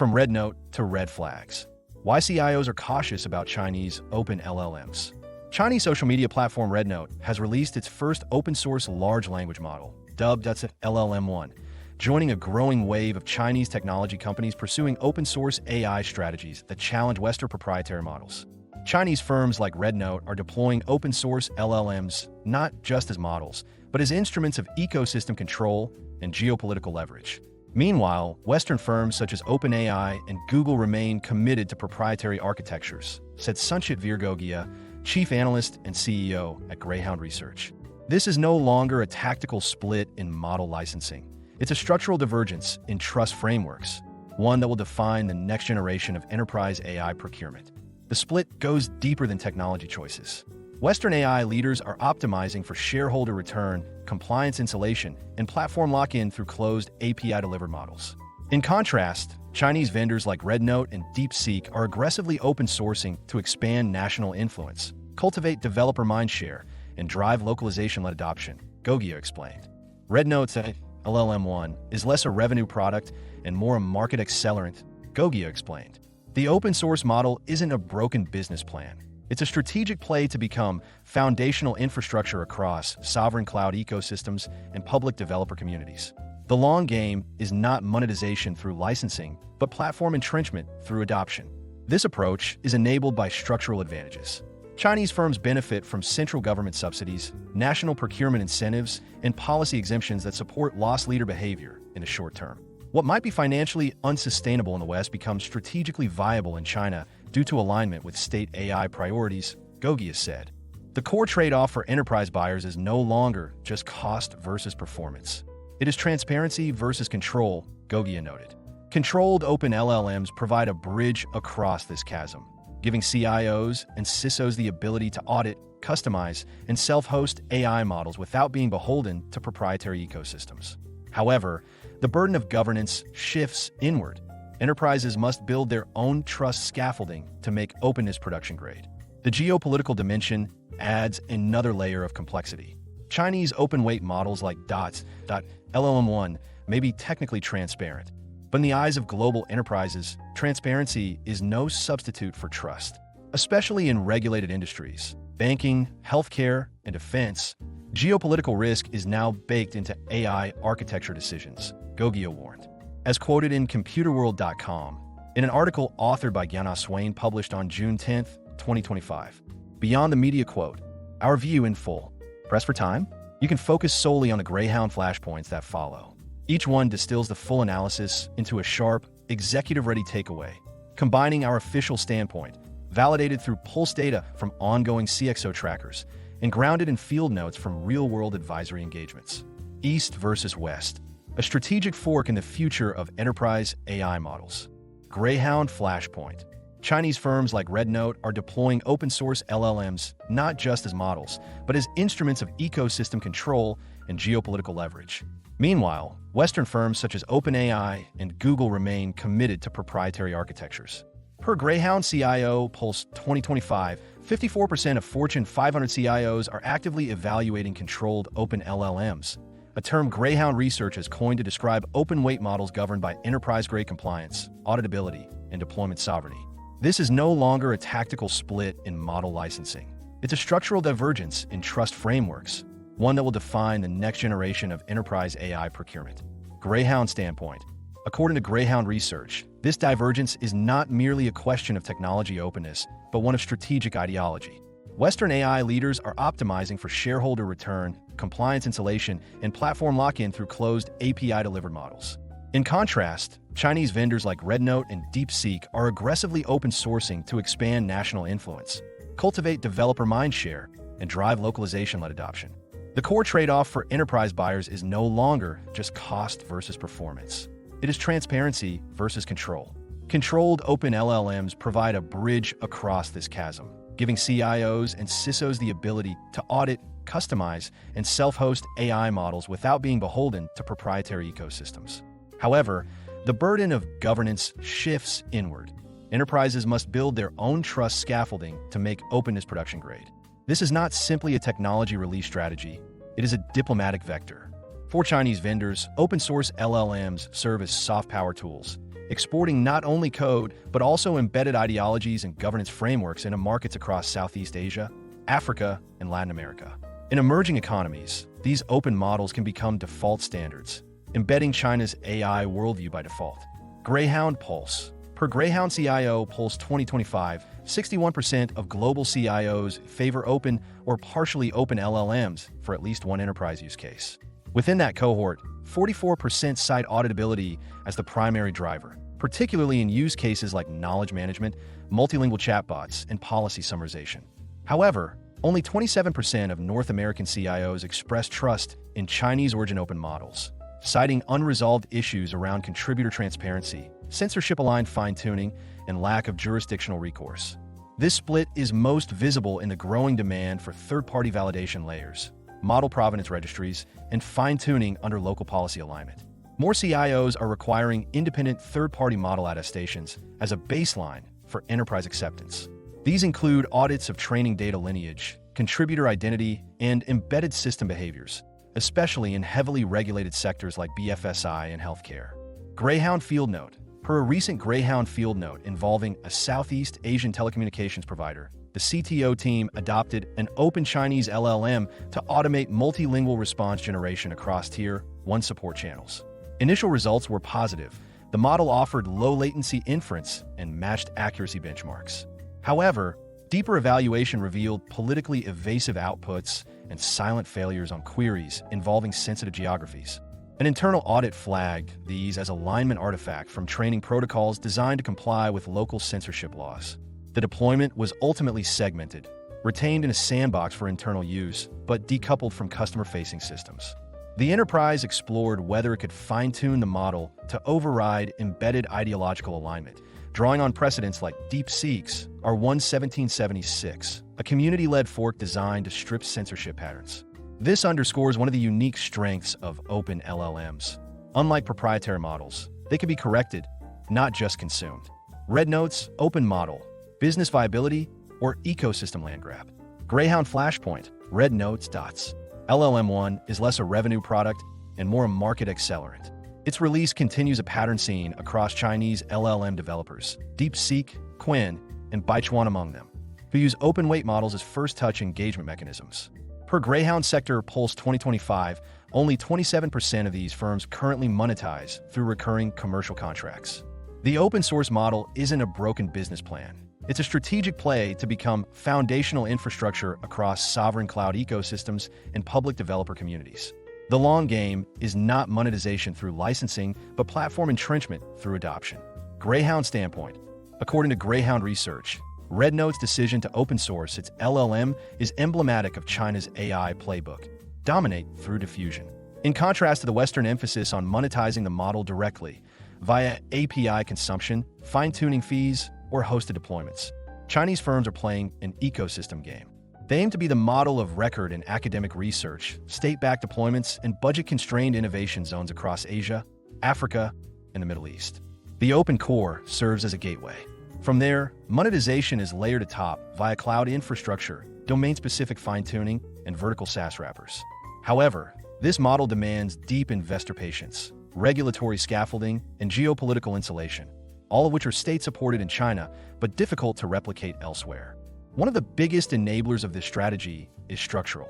From RedNote to red flags. Why CIOs are cautious about Chinese open LLMs. Chinese social media platform RedNote has released its first open-source large language model, dubbed as LLM-1, joining a growing wave of Chinese technology companies pursuing open-source AI strategies that challenge Western proprietary models. Chinese firms like RedNote are deploying open-source LLMs not just as models, but as instruments of ecosystem control and geopolitical leverage. Meanwhile, Western firms such as OpenAI and Google remain committed to proprietary architectures, said Sanchit Gogia, Chief Analyst and CEO at Greyhound Research. This is no longer a tactical split in model licensing. It's a structural divergence in trust frameworks, one that will define the next generation of enterprise AI procurement. The split goes deeper than technology choices. Western AI leaders are optimizing for shareholder return, compliance insulation, and platform lock-in through closed API-delivered models. In contrast, Chinese vendors like RedNote and DeepSeek are aggressively open-sourcing to expand national influence, cultivate developer mindshare, and drive localization-led adoption, Gogia explained. RedNote's LLM-1 is less a revenue product and more a market accelerant, Gogia explained. The open-source model isn't a broken business plan. It's a strategic play to become foundational infrastructure across sovereign cloud ecosystems and public developer communities. The long game is not monetization through licensing, but platform entrenchment through adoption. This approach is enabled by structural advantages. Chinese firms benefit from central government subsidies, national procurement incentives, and policy exemptions that support loss leader behavior in the short term. What might be financially unsustainable in the West becomes strategically viable in China due to alignment with state AI priorities, Gogia said. The core trade-off for enterprise buyers is no longer just cost versus performance. It is transparency versus control, Gogia noted. Controlled open LLMs provide a bridge across this chasm, giving CIOs and CISOs the ability to audit, customize, and self-host AI models without being beholden to proprietary ecosystems. However, the burden of governance shifts inward. Enterprises must build their own trust scaffolding to make openness production grade. The geopolitical dimension adds another layer of complexity. Chinese open-weight models like LLM-1 may be technically transparent, but in the eyes of global enterprises, transparency is no substitute for trust. Especially in regulated industries, banking, healthcare, and defense, geopolitical risk is now baked into AI architecture decisions, Gogia warned. As quoted in computerworld.com, in an article authored by Yana Swain published on June 10, 2025. Beyond the media quote, our view in full. Press for time? You can focus solely on the Greyhound flashpoints that follow. Each one distills the full analysis into a sharp, executive-ready takeaway, combining our official standpoint, validated through pulse data from ongoing CXO trackers, and grounded in field notes from real-world advisory engagements. East versus West. A strategic fork in the future of enterprise AI models. Greyhound Flashpoint. Chinese firms like RedNote are deploying open-source LLMs not just as models, but as instruments of ecosystem control and geopolitical leverage. Meanwhile, Western firms such as OpenAI and Google remain committed to proprietary architectures. Per Greyhound CIO Pulse 2025, 54% of Fortune 500 CIOs are actively evaluating controlled open LLMs, a term Greyhound Research has coined to describe open-weight models governed by enterprise-grade compliance, auditability, and deployment sovereignty. This is no longer a tactical split in model licensing. It's a structural divergence in trust frameworks, one that will define the next generation of enterprise AI procurement. Greyhound standpoint. According to Greyhound Research, this divergence is not merely a question of technology openness, but one of strategic ideology. Western AI leaders are optimizing for shareholder return, compliance insulation, and platform lock-in through closed API-delivered models. In contrast, Chinese vendors like RedNote and DeepSeek are aggressively open-sourcing to expand national influence, cultivate developer mindshare, and drive localization-led adoption. The core trade-off for enterprise buyers is no longer just cost versus performance. It is transparency versus control. Controlled open LLMs provide a bridge across this chasm, giving CIOs and CISOs the ability to audit, customize, and self-host AI models without being beholden to proprietary ecosystems. However, the burden of governance shifts inward. Enterprises must build their own trust scaffolding to make openness production grade. This is not simply a technology release strategy, it is a diplomatic vector. For Chinese vendors, open-source LLMs serve as soft power tools, exporting not only code, but also embedded ideologies and governance frameworks into markets across Southeast Asia, Africa, and Latin America. In emerging economies, these open models can become default standards, embedding China's AI worldview by default. Greyhound Pulse. Per Greyhound CIO Pulse 2025, 61% of global CIOs favor open or partially open LLMs for at least one enterprise use case. Within that cohort, 44% cite auditability as the primary driver, particularly in use cases like knowledge management, multilingual chatbots, and policy summarization. However, only 27% of North American CIOs express trust in Chinese-origin open models, citing unresolved issues around contributor transparency, censorship-aligned fine-tuning, and lack of jurisdictional recourse. This split is most visible in the growing demand for third-party validation layers, model provenance registries, and fine-tuning under local policy alignment. More CIOs are requiring independent third-party model attestations as a baseline for enterprise acceptance. These include audits of training data lineage, contributor identity, and embedded system behaviors, especially in heavily regulated sectors like BFSI and healthcare. Greyhound Fieldnote. Per a recent Greyhound Fieldnote involving a Southeast Asian telecommunications provider, the CTO team adopted an open Chinese LLM to automate multilingual response generation across Tier 1 support channels. Initial results were positive. The model offered low-latency inference and matched accuracy benchmarks. However, deeper evaluation revealed politically evasive outputs and silent failures on queries involving sensitive geographies. An internal audit flagged these as alignment artifact from training protocols designed to comply with local censorship laws. The deployment was ultimately segmented, retained in a sandbox for internal use, but decoupled from customer-facing systems. The enterprise explored whether it could fine-tune the model to override embedded ideological alignment, drawing on precedents like dissects R1-1776, a community-led fork designed to strip censorship patterns. This underscores one of the unique strengths of open LLMs. Unlike proprietary models, they can be corrected, not just consumed. RedNote's open model, business viability, or ecosystem land grab. Greyhound Flashpoint, RedNote's dots. LLM-1 is less a revenue product and more a market accelerant. Its release continues a pattern seen across Chinese LLM developers, DeepSeek, Quinn, and Baichuan among them, who use open-weight models as first-touch engagement mechanisms. Per Greyhound Sector Pulse 2025, only 27% of these firms currently monetize through recurring commercial contracts. The open-source model isn't a broken business plan. It's a strategic play to become foundational infrastructure across sovereign cloud ecosystems and public developer communities. The long game is not monetization through licensing, but platform entrenchment through adoption. Greyhound Standpoint. According to Greyhound Research, RedNote's decision to open source its LLM is emblematic of China's AI playbook: dominate through diffusion. In contrast to the Western emphasis on monetizing the model directly, via API consumption, fine-tuning fees, or hosted deployments, Chinese firms are playing an ecosystem game. They aim to be the model of record in academic research, state-backed deployments, and budget-constrained innovation zones across Asia, Africa, and the Middle East. The open core serves as a gateway. From there, monetization is layered atop via cloud infrastructure, domain-specific fine-tuning, and vertical SaaS wrappers. However, this model demands deep investor patience, regulatory scaffolding, and geopolitical insulation, all of which are state-supported in China, but difficult to replicate elsewhere. One of the biggest enablers of this strategy is structural.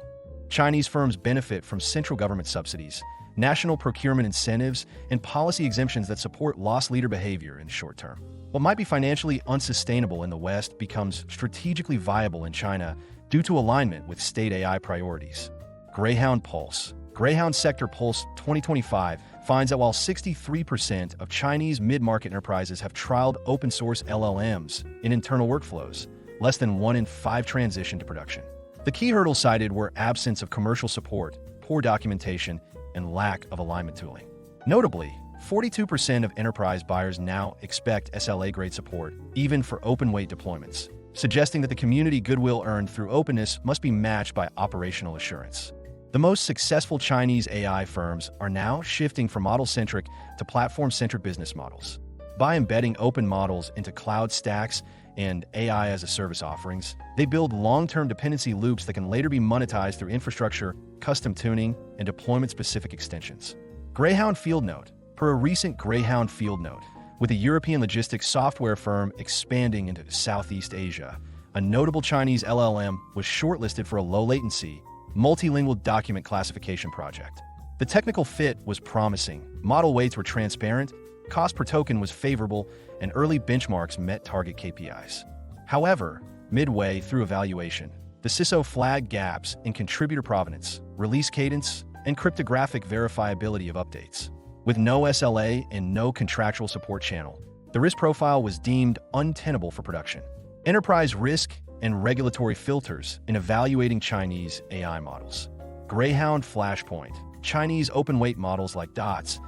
Chinese firms benefit from central government subsidies, national procurement incentives, and policy exemptions that support loss leader behavior in the short term. What might be financially unsustainable in the West becomes strategically viable in China due to alignment with state AI priorities. Greyhound Pulse. Greyhound Sector Pulse 2025 finds that while 63% of Chinese mid-market enterprises have trialed open-source LLMs in internal workflows, less than 1 in 5 transition to production. The key hurdles cited were absence of commercial support, poor documentation, and lack of alignment tooling. Notably, 42% of enterprise buyers now expect SLA-grade support, even for open-weight deployments, suggesting that the community goodwill earned through openness must be matched by operational assurance. The most successful Chinese AI firms are now shifting from model-centric to platform-centric business models. By embedding open models into cloud stacks and AI-as-a-service offerings, they build long-term dependency loops that can later be monetized through infrastructure, custom tuning, and deployment-specific extensions. Greyhound Fieldnote. Per a recent Greyhound Fieldnote, with a European logistics software firm expanding into Southeast Asia. A notable Chinese LLM was shortlisted for a low-latency, multilingual document classification project. The technical fit was promising, model weights were transparent, cost per token was favorable, and early benchmarks met target KPIs. However, midway through evaluation, the CISO flagged gaps in contributor provenance, release cadence, and cryptographic verifiability of updates. With no SLA and no contractual support channel, the risk profile was deemed untenable for production. Enterprise risk and regulatory filters in evaluating Chinese AI models. Greyhound Flashpoint. Chinese open-weight models like DOTS,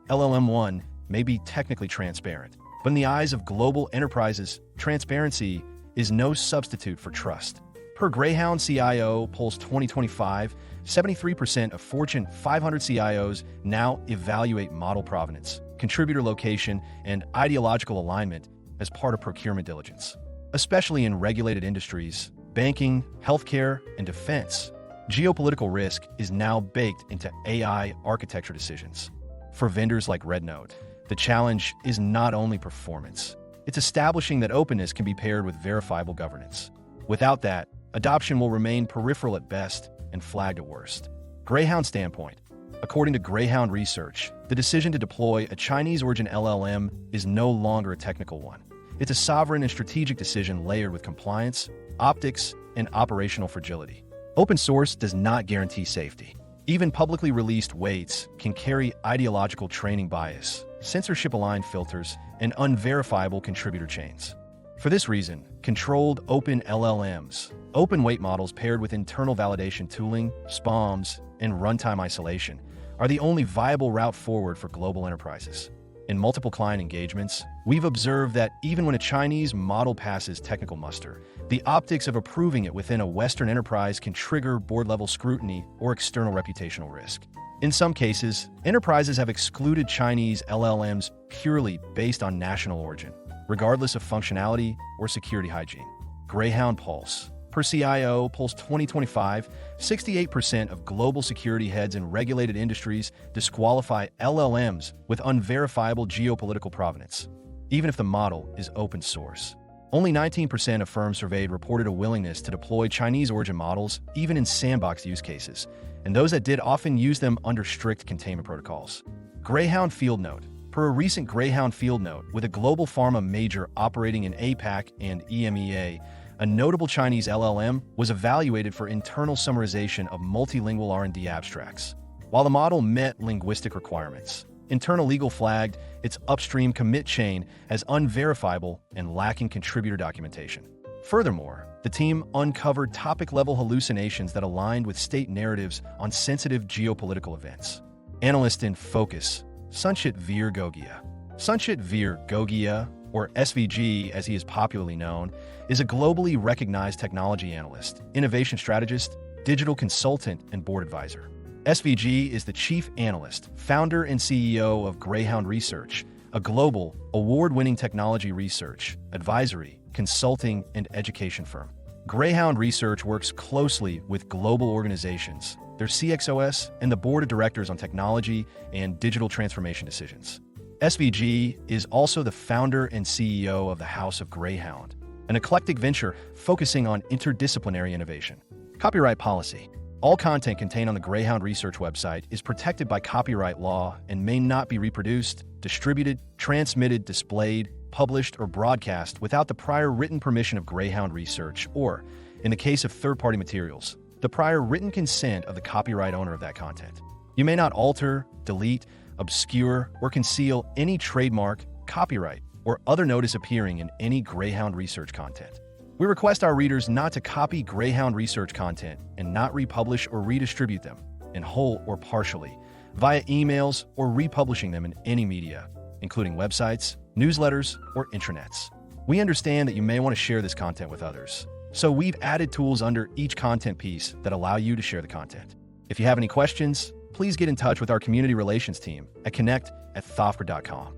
LLM-1 may be technically transparent, but in the eyes of global enterprises, transparency is no substitute for trust. Per Greyhound CIO Pulse 2025, 73% of Fortune 500 CIOs now evaluate model provenance, contributor location, and ideological alignment as part of procurement diligence. Especially in regulated industries, banking, healthcare, and defense, geopolitical risk is now baked into AI architecture decisions. For vendors like RedNote, the challenge is not only performance, it's establishing that openness can be paired with verifiable governance. Without that, adoption will remain peripheral at best and flagged at worst. Greyhound standpoint. According to Greyhound Research, the decision to deploy a Chinese-origin LLM is no longer a technical one. It's a sovereign and strategic decision layered with compliance, optics, and operational fragility. Open source does not guarantee safety. Even publicly released weights can carry ideological training bias, censorship-aligned filters, and unverifiable contributor chains. For this reason, controlled open LLMs, open weight models paired with internal validation tooling, SPOMs, and runtime isolation, are the only viable route forward for global enterprises. In multiple client engagements, we've observed that even when a Chinese model passes technical muster, the optics of approving it within a Western enterprise can trigger board-level scrutiny or external reputational risk. In some cases, enterprises have excluded Chinese LLMs purely based on national origin, regardless of functionality or security hygiene. Greyhound Pulse. Per CIO Pulse 2025, 68% of global security heads in regulated industries disqualify LLMs with unverifiable geopolitical provenance, even if the model is open source. Only 19% of firms surveyed reported a willingness to deploy Chinese-origin models, even in sandbox use cases, and those that did often use them under strict containment protocols. Greyhound Fieldnote. Per a recent Greyhound Fieldnote with a global pharma major operating in APAC and EMEA, a notable Chinese LLM was evaluated for internal summarization of multilingual R&D abstracts. While the model met linguistic requirements, internal legal flagged its upstream commit chain as unverifiable and lacking contributor documentation. Furthermore, the team uncovered topic-level hallucinations that aligned with state narratives on sensitive geopolitical events. Analyst in focus. Sanchit Gogia. Sanchit Gogia, or SVG as he is popularly known, is a globally recognized technology analyst, innovation strategist, digital consultant, and board advisor. SVG is the chief analyst, founder and CEO of Greyhound Research, a global, award-winning technology research, advisory, consulting, and education firm. Greyhound Research works closely with global organizations, their CXOs, and the board of directors on technology and digital transformation decisions. SVG is also the founder and CEO of the House of Greyhound, an eclectic venture focusing on interdisciplinary innovation. Copyright policy. All content contained on the Greyhound Research website is protected by copyright law and may not be reproduced, distributed, transmitted, displayed, published, or broadcast without the prior written permission of Greyhound Research or, in the case of third-party materials, the prior written consent of the copyright owner of that content. You may not alter, delete, obscure, or conceal any trademark, copyright, or other notice appearing in any Greyhound Research content. We request our readers not to copy Greyhound Research content and not republish or redistribute them, in whole or partially, via emails or republishing them in any media, including websites, newsletters, or intranets. We understand that you may want to share this content with others, so we've added tools under each content piece that allow you to share the content. If you have any questions, please get in touch with our community relations team at connect@thofker.com.